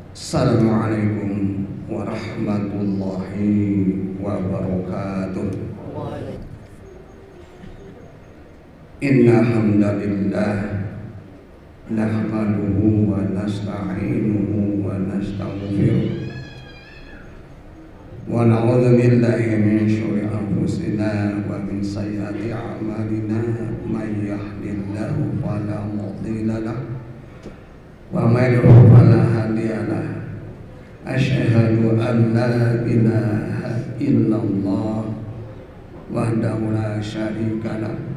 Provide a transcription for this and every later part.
Assalamualaikum warahmatullahi wabarakatuh. Inna hamdalillah nahmaduhu wa nasta'inuhu wa nastaghfiruh wa na'udzu billahi min syururi anfusina wa min sayyiati a'malina may yahdihillahu fala mudilla lahu wa may yudlil fala hadiya lahu. Asyhadu an la ilaha illallah wahdahu la syarika lahu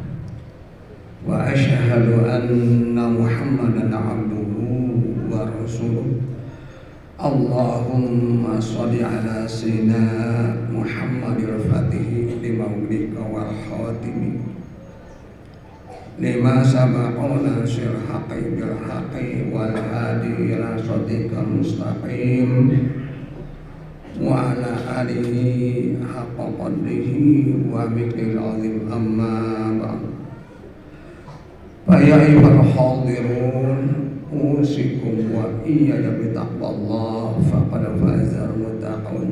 wa asyhadu anna Muhammadan abduhu wa rasuluh. Allahumma sholli ala sayyidina Muhammadil Fatih lima ulika wal khatimi lima sabaqona syir haqi bil haqi wal hadi ila siratikal mustaqim wa ala alihi haqqa qadrihi wa miqdaril azim. Amma ba'd. Ya ayyuhal hadirun, usikum wa iyaya bitaqwallah faqad fazal muttaqun.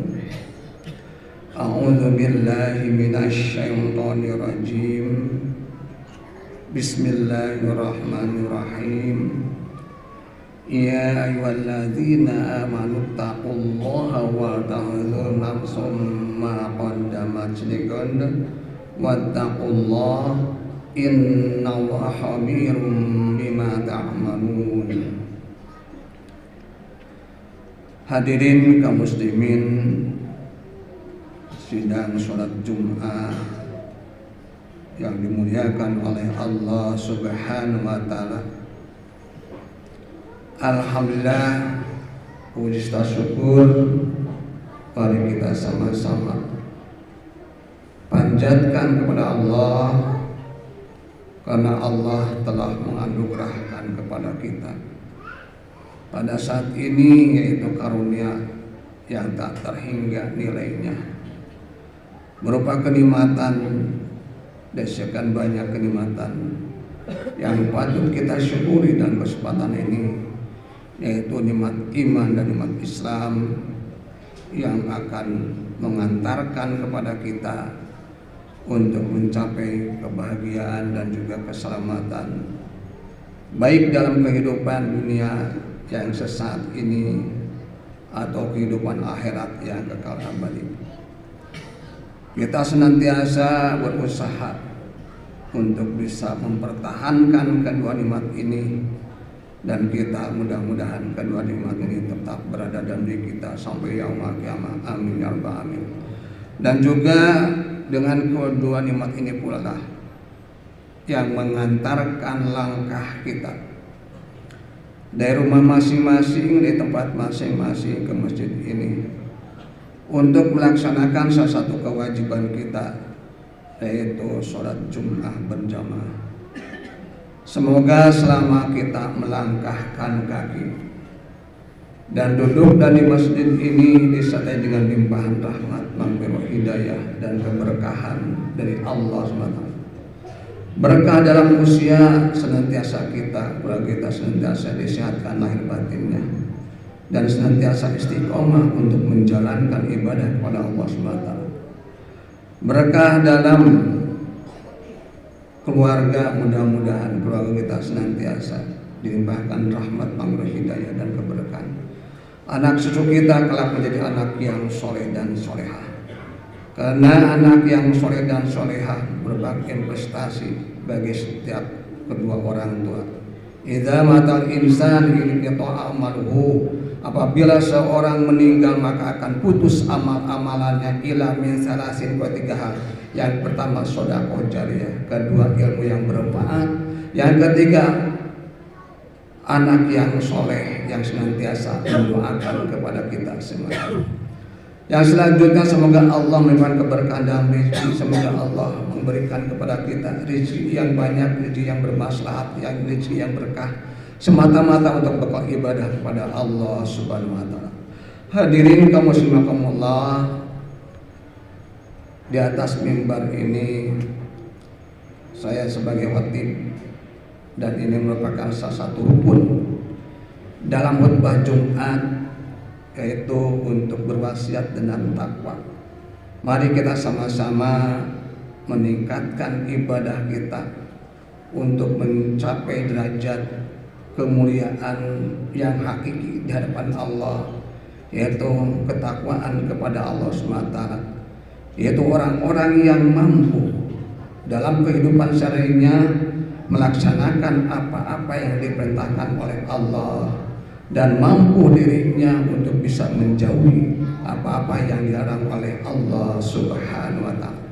A'udzu billahi minasy syaithanir rajim. Bismillahirrahmanirrahim. Ya ayyuhalladzina amanu taqullaha wa tahzur nafsum ma qaddamat lighad wattaqullaha innallaha khabirum bima ta'malun. Hadirin kaum muslimin sidang salat Jumat yang dimuliakan oleh Allah Subhanahu wa taala. Alhamdulillah, puji syukur mari kita sama-sama panjatkan kepada Allah karena Allah telah menganugerahkan kepada kita pada saat ini, yaitu karunia yang tak terhingga nilainya, berupa kenikmatan dan sekian banyak kenikmatan yang patut kita syukuri dalam kesempatan ini, yaitu nikmat iman dan nikmat Islam yang akan mengantarkan kepada kita untuk mencapai kebahagiaan dan juga keselamatan, baik dalam kehidupan dunia yang sesaat ini atau kehidupan akhirat yang kekal abadi. Kita senantiasa berusaha untuk bisa mempertahankan kedua nikmat ini, dan kita mudah-mudahan kedua nikmat ini tetap berada dalam diri kita sampai yaumul qiyamah. Amin ya rabbal alamin. Dan juga dengan kedua nikmat ini pula lah yang mengantarkan langkah kita dari rumah masing-masing, di tempat masing-masing ke masjid ini untuk melaksanakan salah satu kewajiban kita, yaitu sholat Jumat berjamaah. Semoga selama kita melangkahkan kaki dan duduk dari masjid ini disertai dengan limpahan rahmat, maghfirah, hidayah dan keberkahan dari Allah SWT. Berkah dalam usia senantiasa kita senantiasa disehatkan lahir batinnya dan senantiasa istiqomah untuk menjalankan ibadah kepada Allah SWT. Berkah dalam keluarga, mudah-mudahan keluarga kita senantiasa dilimpahkan rahmat, maghfirah, hidayah dan keberkahan. Anak cucu kita kelak menjadi anak yang soleh dan solehah, karena anak yang soleh dan solehah merupakan investasi bagi setiap kedua orang tua. Idza matal insan inqita'a amaluhu, apabila seorang meninggal maka akan putus amal-amalannya ila min salasin, tiga hal. Yang pertama sedekah jariyah, kedua ilmu yang bermanfaat, yang ketiga anak yang soleh yang senantiasa mendoakan kepada kita semua. Yang selanjutnya semoga Allah memberikan keberkahan dalam rezeki, semoga Allah memberikan kepada kita rezeki yang banyak, rezeki yang bermaslahat, yang rezeki yang berkah, semata-mata untuk bekal ibadah kepada Allah Subhanahu wa taala. Hadirin kaum muslimin rahimakumullah, di atas mimbar ini saya sebagai khatib, dan ini merupakan salah satu rukun dalam khutbah Jumat yaitu untuk berwasiat dengan takwa. Mari kita sama-sama meningkatkan ibadah kita untuk mencapai derajat kemuliaan yang hakiki di hadapan Allah, yaitu ketakwaan kepada Allah SWT, yaitu orang-orang yang mampu dalam kehidupan syar'inya melaksanakan apa-apa yang diperintahkan oleh Allah dan mampu dirinya untuk bisa menjauhi apa-apa yang dilarang oleh Allah Subhanahu wa Ta'ala.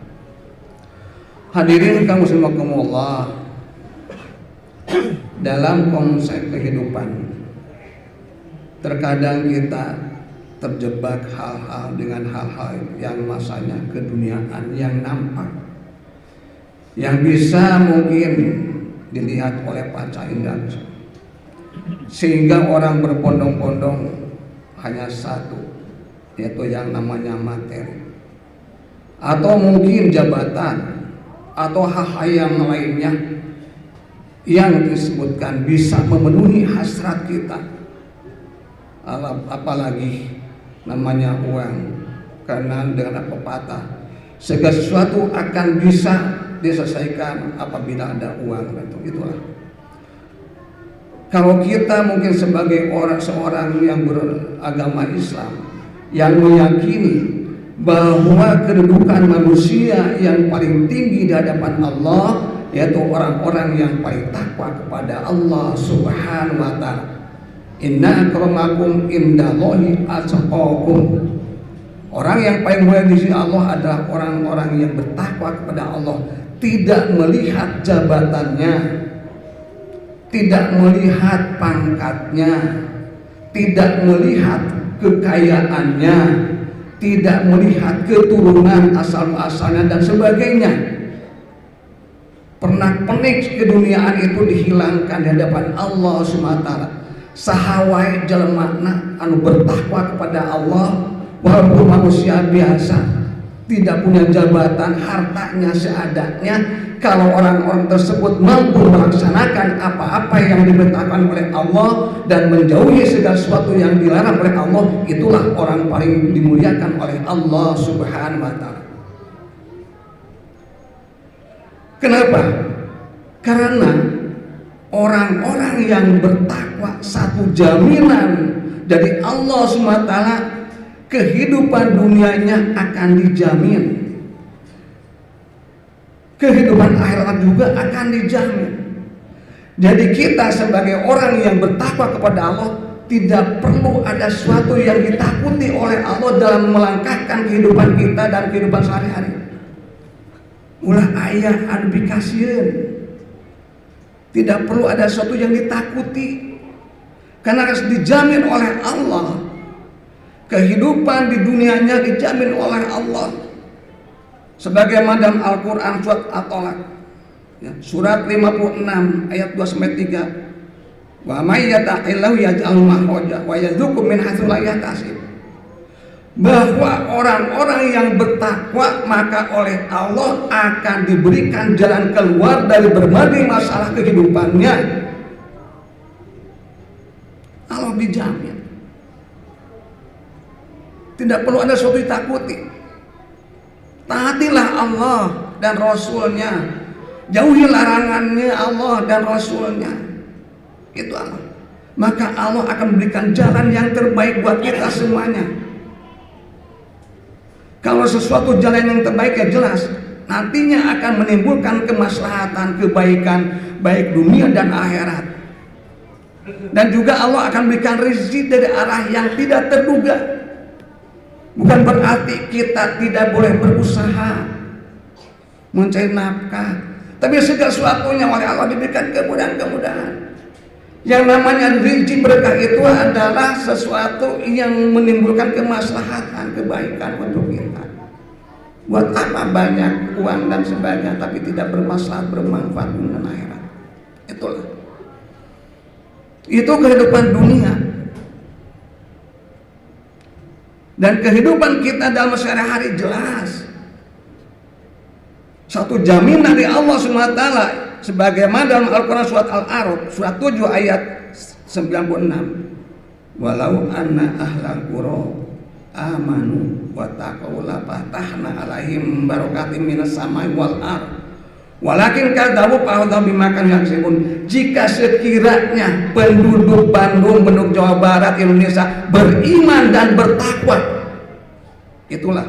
Hadirin kaum rahimakumullah, dalam konsep kehidupan terkadang kita terjebak hal-hal dengan hal-hal yang masanya keduniaan yang nampak, yang bisa mungkin dilihat oleh panca indera, sehingga orang berbondong-bondong hanya satu, yaitu yang namanya materi, atau mungkin jabatan, atau hal-hal yang lainnya yang disebutkan bisa memenuhi hasrat kita. Apalagi namanya uang, karena dengan pepatah segala sesuatu akan bisa diselesaikan apabila ada uang. Itulah. Kalau kita mungkin sebagai seorang yang beragama Islam yang meyakini bahwa kedudukan manusia yang paling tinggi di hadapan Allah yaitu orang-orang yang paling takwa kepada Allah Subhanahu wa Ta'ala. Inna akramakum indallahi atqakum. Orang yang paling mulia di sisi Allah adalah orang-orang yang bertakwa kepada Allah, tidak melihat jabatannya, tidak melihat pangkatnya, tidak melihat kekayaannya, tidak melihat keturunan asal-asalnya dan sebagainya. Pernak-pernik keduniaan itu dihilangkan di hadapan Allah SWT. Sahawai jelema anu bertakwa kepada Allah, walaupun manusia biasa, tidak punya jabatan, hartanya seadanya, kalau orang-orang tersebut mampu melaksanakan apa-apa yang diperintahkan oleh Allah dan menjauhi segala sesuatu yang dilarang oleh Allah, itulah orang paling dimuliakan oleh Allah Subhanahu wa Ta'ala. Kenapa? Karena orang-orang yang bertakwa satu jaminan dari Allah SWT, kehidupan dunianya akan dijamin, kehidupan akhirat juga akan dijamin. Jadi kita sebagai orang yang bertakwa kepada Allah tidak perlu ada sesuatu yang ditakuti oleh Allah dalam melangkahkan kehidupan kita dan kehidupan sehari-hari. Ulah ayat adbikasieun, tidak perlu ada sesuatu yang ditakuti karena harus dijamin oleh Allah. Kehidupan di dunianya dijamin oleh Allah. Sebagaimana dalam Al-Quran surat At-Tolak, surat 56 ayat 2-3, wa may yattaqillahu yaj'al makhraja wa yarzuqhu min haitsu la yahtasib. Bahwa orang-orang yang bertakwa maka oleh Allah akan diberikan jalan keluar dari berbagai masalah kehidupannya. Allah dijamin, tidak perlu ada sesuatu ditakuti. Taatilah Allah dan Rasulnya, jauhi larangannya Allah dan Rasulnya. Itu Allah. Maka Allah akan memberikan jalan yang terbaik buat kita semuanya. Kalau sesuatu jalan yang terbaik ya jelas nantinya akan menimbulkan kemaslahatan, kebaikan baik dunia dan akhirat. Dan juga Allah akan berikan rezeki dari arah yang tidak terduga. Bukan berarti kita tidak boleh berusaha mencari nafkah, tapi segala sesuatunya oleh Allah diberikan kemudahan-kemudahan. Yang namanya rezeki berkah itu adalah sesuatu yang menimbulkan kemaslahatan, kebaikan untuk kita. Buat apa banyak uang dan sebagainya tapi tidak bermaslahat, bermanfaat dengan akhirat? Itulah. Itu kehidupan dunia. Dan kehidupan kita dalam sehari-hari jelas. Satu jaminan dari Allah SWT sebagaimana dalam Al-Quran surat Al-A'raf surat 7 ayat 96. walau anna ahlal qura amanu wa taqaw la fatahna alaihim barakatim minas samai wal ardh walakin kadzabu fa'adzabu bima kanu yaksibun. Jika sekiranya penduduk Bandung, penduduk Jawa Barat, Indonesia beriman dan bertakwa, itulah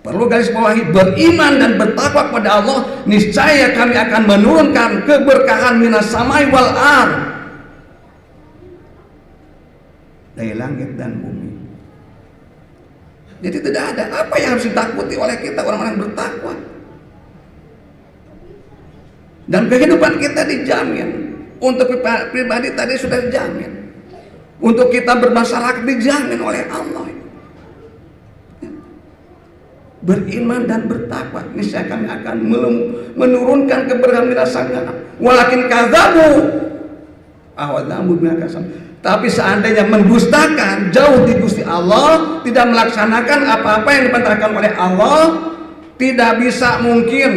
perlu garis bawahi, beriman dan bertakwa kepada Allah, niscaya kami akan menurunkan keberkahan minas samai wal ardh, dari langit dan bumi. Jadi tidak ada apa yang harus ditakuti oleh kita orang-orang bertakwa. Dan kehidupan kita dijamin. Untuk pribadi tadi sudah dijamin. Untuk kita bermasyarakat dijamin oleh Allah. Beriman dan bertakwa, niscaya kami akan menurunkan keberkahan minas samai. Walakin kadzabu fa'adzabu bima kanu. Tapi seandainya mendustakan, jauh di Gusti Allah, tidak melaksanakan apa-apa yang diperintahkan oleh Allah, tidak bisa mungkin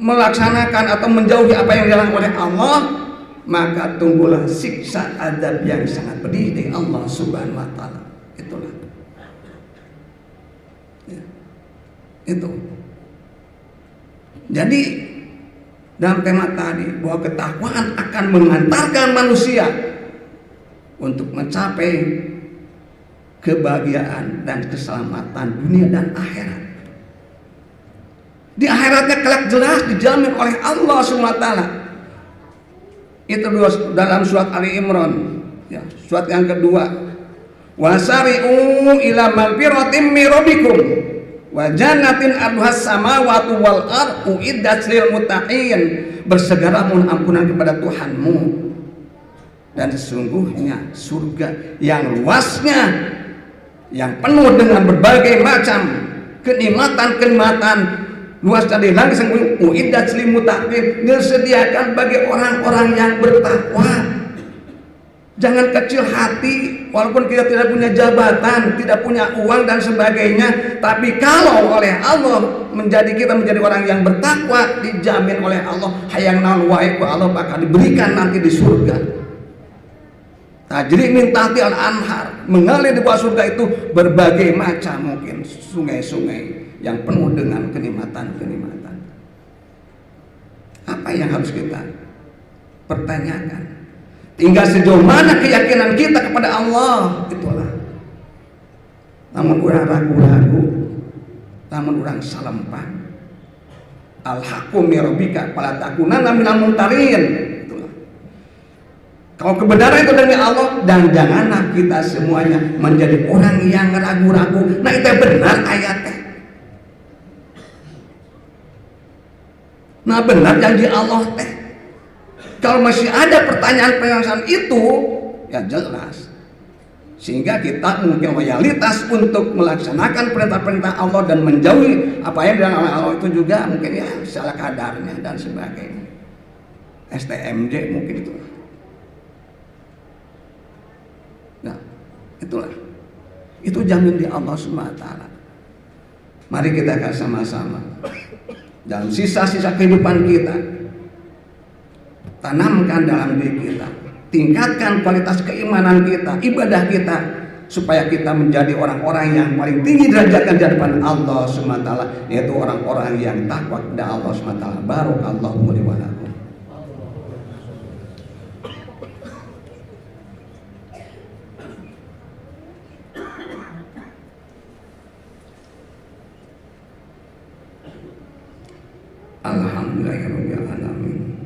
melaksanakan atau menjauhi apa yang dilarang oleh Allah, maka tunggulah siksa azab yang sangat pedih dari Allah Subhanahu wa taala. Itulah. Ya. Itu. Jadi dalam tema tadi bahwa ketakwaan akan mengantarkan manusia untuk mencapai kebahagiaan dan keselamatan dunia dan akhirat. Di akhiratnya kelak jelas dijamin oleh Allah SWT. Itu dalam surat Ali Imran, ya, surat yang kedua. Wasari'u ila magfiratin min rabbikum wa jannatin arduhas samawati wal ardh uiddat lil muttaqin. Bersegera mohon ampunan kepada Tuhanmu, dan sesungguhnya surga yang luasnya, yang penuh dengan berbagai macam kenikmatan luas dari langit sang uiddat lil muttaqin, disediakan bagi orang-orang yang bertakwa. Jangan kecil hati, walaupun kita tidak punya jabatan, tidak punya uang dan sebagainya, tapi kalau oleh Allah kita menjadi orang yang bertakwa, dijamin oleh Allah hayang naon wae ku Allah bakal diberikan nanti di surga. Tajri min tahti al-anhar, mengalir di bawah surga itu berbagai macam mungkin sungai-sungai yang penuh dengan kenikmatan-kenikmatan. Apa yang harus kita pertanyakan? Tinggal sejauh mana keyakinan kita kepada Allah, itulah. Namun orang ragu-ragu, namun orang salempan. Al-haqqu min rabbika fala takunanna minal mumtarin. Itulah. Kalau kebenaran itu dari Allah, dan janganlah kita semuanya menjadi orang yang ragu-ragu. Nah, itu benar ayatnya. Nah, benar janji Allah teh. Kalau masih ada pertanyaan-pertanyaan itu, ya jelas. Sehingga kita mungkin loyalitas untuk melaksanakan perintah-perintah Allah dan menjauhi apa yang dilarang oleh Allah itu juga mungkin ya salah kadarnya dan sebagainya. STMJ mungkin itu. Nah, itulah. Itu jamin di Allah SWT. Mari kita akan sama-sama dalam sisa-sisa kehidupan kita, tanamkan dalam diri kita, tingkatkan kualitas keimanan kita, ibadah kita, supaya kita menjadi orang-orang yang paling tinggi derajatnya di hadapan Allah SWT, yaitu orang-orang yang takwa kepada Allah SWT. Barakallahu li wa lakum. Alhamdulillahirabbil alamin.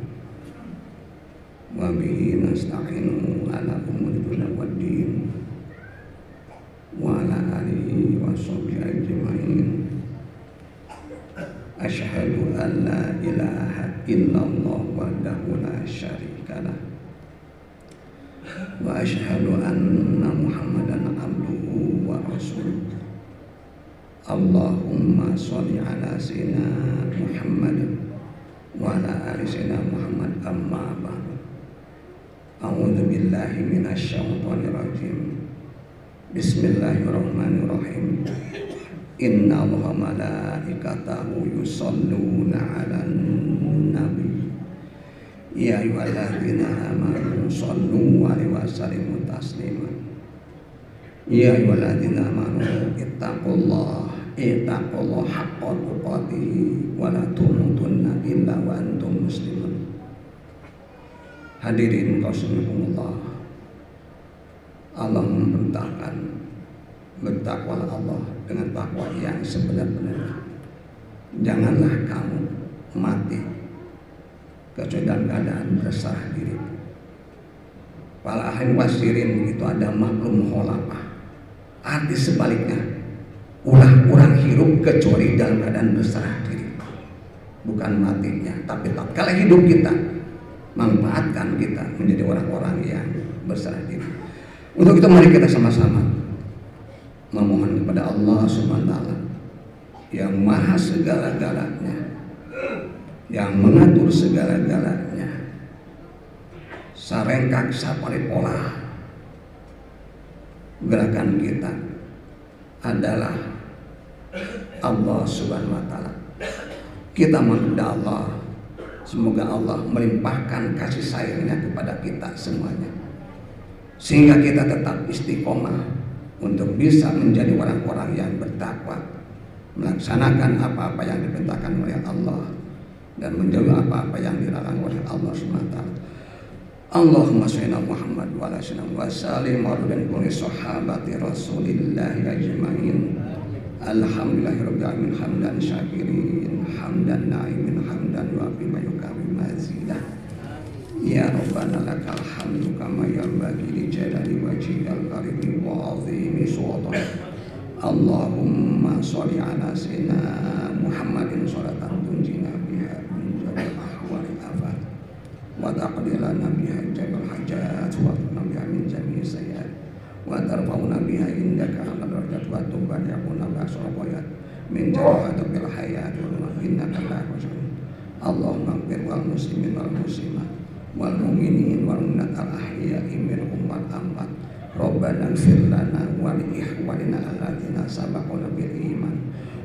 Wa bihi nasta'inu ala umuri dunya waddin. Wa ala alihi wa sahbihi ajmain. Asyhadu an la ilaha illallah wahdahu la syarikalah. Wa asyhadu anna Muhammadan abduhu wa rasuluh. Allahumma sholli ala sayyidina Muhammad wa ala ali sayyidina Muhammad amma ba'du. A'udzu billahi minasy syaithanir rajim. Bismillahirrahmanirrahim. Inna Allaha malaikatahu yusholluna 'alan nabi Ya ayyuhalladzina amanu shallu 'alaihi wa sallimu taslima. Ya ayyuhalladzina amanu ittaqullaha haqqa tuqatih wa la tamutunna illa wa antum muslimun. Hadirin rahimakumullah, Allah memerintahkan bertakwalah Allah dengan takwa yang sebenar-benarnya. Janganlah kamu mati kecuali dalam keadaan berserah diri. Wal ahli wasirin itu ada maklum kholafah. Arti sebaliknya, ulah kurang hidup kecuali dalam keadaan berserah diri. Bukan matinya, tapi tatkala hidup kita, manfaatkan kita menjadi orang-orang yang berserah diri. Untuk itu mari kita sama-sama memohon kepada Allah Subhanahu wa taala yang maha segala-galanya, yang mengatur segala-galanya, sarengkak saparipola gerakan kita adalah Allah Subhanahu wa taala. Kita mohon kepada Allah, semoga Allah melimpahkan kasih sayangnya kepada kita semuanya, sehingga kita tetap istiqomah untuk bisa menjadi orang-orang yang bertakwa, melaksanakan apa-apa yang diperintahkan oleh Allah dan menjauhi apa-apa yang dilarang oleh Allah SWT. Allahumma sholli ala Muhammad wa ala sallam wa sallim wa ala kulli sahabati Rasulillah ajmain. Alhamdulillahirabbil alamin hamdan syakirin hamdan na'imin hamdan wa bima yukawi mazidah. Ya Rabbana lakal hamdu kama yanbaghi li jalali wajhikal karimi wa 'azimi sultanik. Allahumma sholli ala sayyidina Muhammadin sholatan tunjina biha min jami'il ahwali afat wa taqdi lana biha jami'al hajat wa tunbiha min jami'i sayyi'at wa tarfa'una biha indaka ala darajat wa tubayyana basarqayat min jami'il hayat wa innaka la tusyrik. Allahumma ighfir wal muslimin wal muslimat wal mu'minin wal mu'minat al ahya'i minhum wal amwat. Rabbana ighfir lana wa li ikhwanina alladziina sabaquna bil iman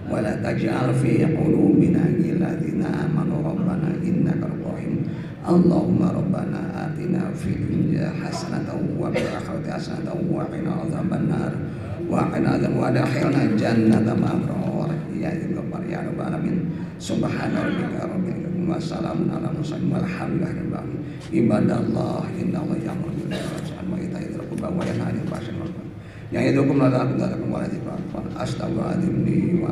wa la taj'al fi qulubina ghillan ladzina amanu rabbana innaka rahim. Allahumma rabbana atina fid dunya hasanatan wa fil akhirati hasanatan wa qina adzabannar wa qina wa adkhilna jannata ma'al abrar ya rabbal alamin. Subhana rabbika rabbil izzati wa salamun ala mursalin walhamdulillahi rabbil alamin. Ibadallah innallaha ya'muru bil 'adli wa ita'i dzil qurba wa yanha 'anil fahsya'i wal munkar. Yang itu kumala aku dalam kumala di Astagfirullahaladzim wa